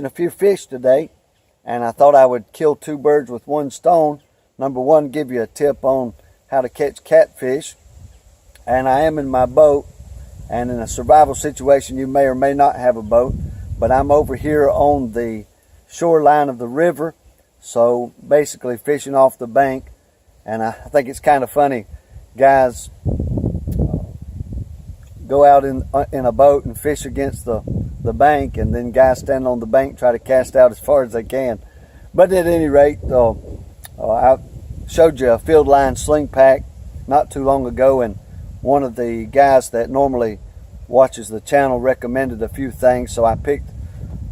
catching a few fish today, and I thought I would kill two birds with one stone. Number one, give you a tip on how to catch catfish. And I am in my boat, and in a survival situation you may or may not have a boat, but I'm over here on the shoreline of the river, so basically fishing off the bank. And I think it's kind of funny, guys go out in a boat and fish against the bank, and then guys stand on the bank try to cast out as far as they can. But at any rate, I showed you a field line sling pack not too long ago, and one of the guys that normally watches the channel recommended a few things, so I picked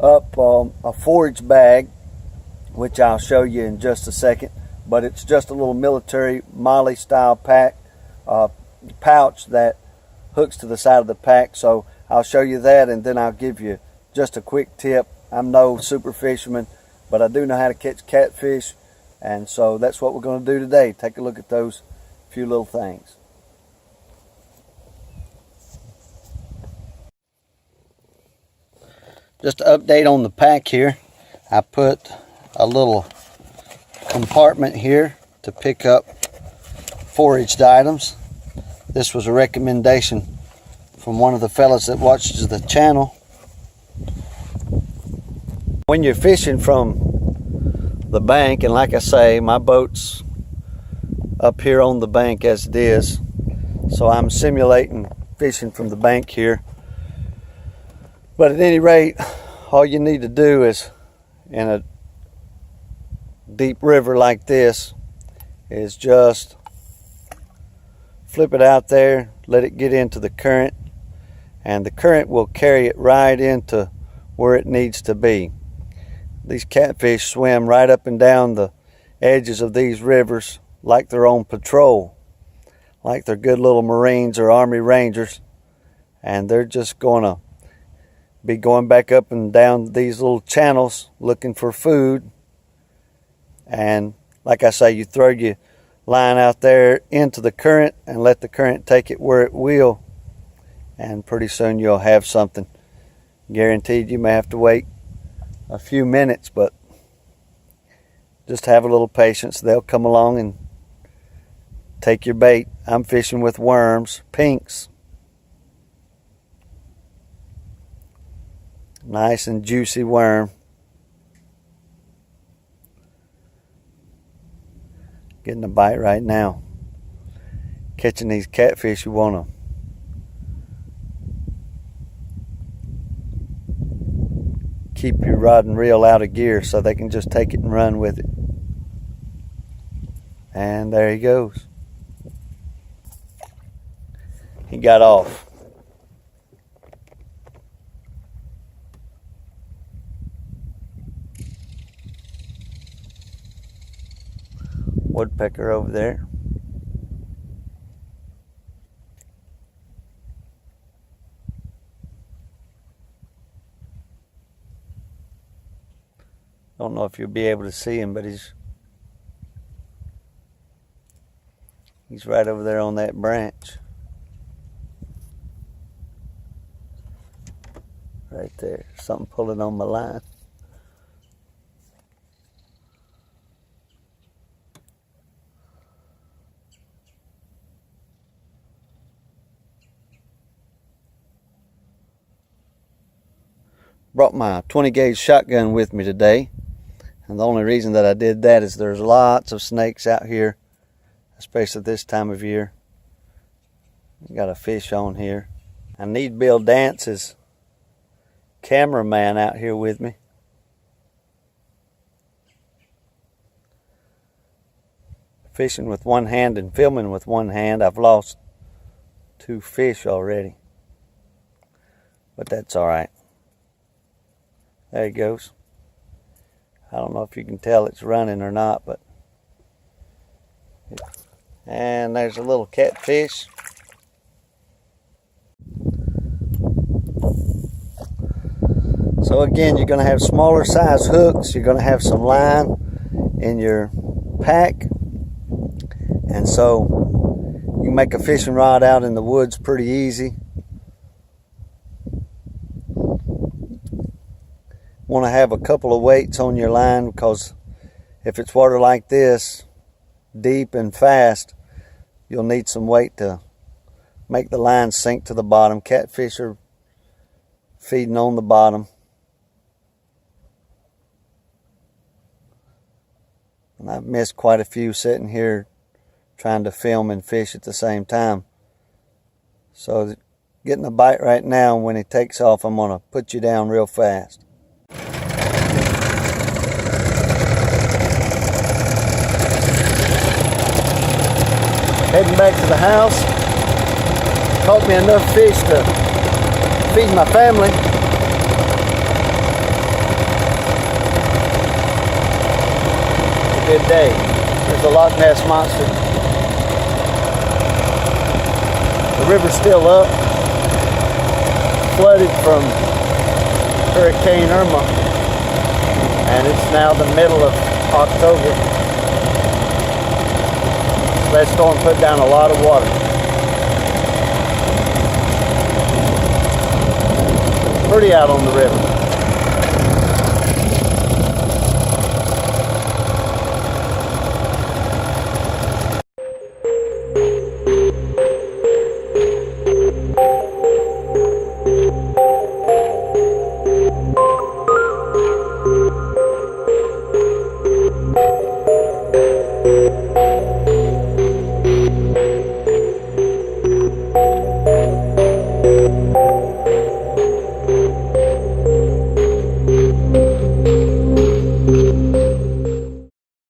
up a forage bag, which I'll show you in just a second. But it's just a little military Molly style pack pouch that hooks to the side of the pack. So I'll show you that, and then I'll give you just a quick tip. I'm no super fisherman, but I do know how to catch catfish, and so that's what we're going to do today. Take a look at those few little things. Just to update on the pack here, I put a little compartment here to pick up foraged items. This was a recommendation from one of the fellas that watches the channel. When you're fishing from the bank, and like I say, my boat's up here on the bank as it is, so I'm simulating fishing from the bank here. But at any rate, all you need to do is, in a deep river like this, is just flip it out there, let it get into the current, and the current will carry it right into where it needs to be. These catfish swim right up and down the edges of these rivers like they're on patrol, like they're good little Marines or Army Rangers, and they're just going to be going back up and down these little channels looking for food. And like I say, you throw your line out there into the current and let the current take it where it will, and pretty soon you'll have something. Guaranteed. You may have to wait a few minutes, but just have a little patience. They'll come along and take your bait. I'm fishing with worms, pinks. Nice and juicy worm. Getting a bite right now. Catching these catfish, you want to keep your rod and reel out of gear so they can just take it and run with it. And there he goes. He got off. Woodpecker over there. Don't know if you'll be able to see him, but he's right over there on that branch. Right there. Something pulling on my line. Brought my 20 gauge shotgun with me today, and the only reason that I did that is there's lots of snakes out here, especially this time of year. Got a fish on here. I need Bill Dance's cameraman out here with me. Fishing with one hand and filming with one hand. I've lost 2 fish already, but that's all right. There he goes. I don't know if you can tell it's running or not, but and there's a little catfish. So again, you're going to have smaller size hooks. You're going to have some line in your pack, and so you can make a fishing rod out in the woods pretty easy. want to have a couple of weights on your line, because if it's water like this, deep and fast, you'll need some weight to make the line sink to the bottom. Catfish are feeding on the bottom. And I've missed quite a few sitting here trying to film and fish at the same time. So getting a bite right now, when he takes off, I'm going to put you down real fast. Heading back to the house. Caught me enough fish to feed my family. It's a good day. There's a Loch Ness monster. The river's still up, flooded from Hurricane Irma, and it's now the middle of October. So let's go and put down a lot of water. Pretty out on the river.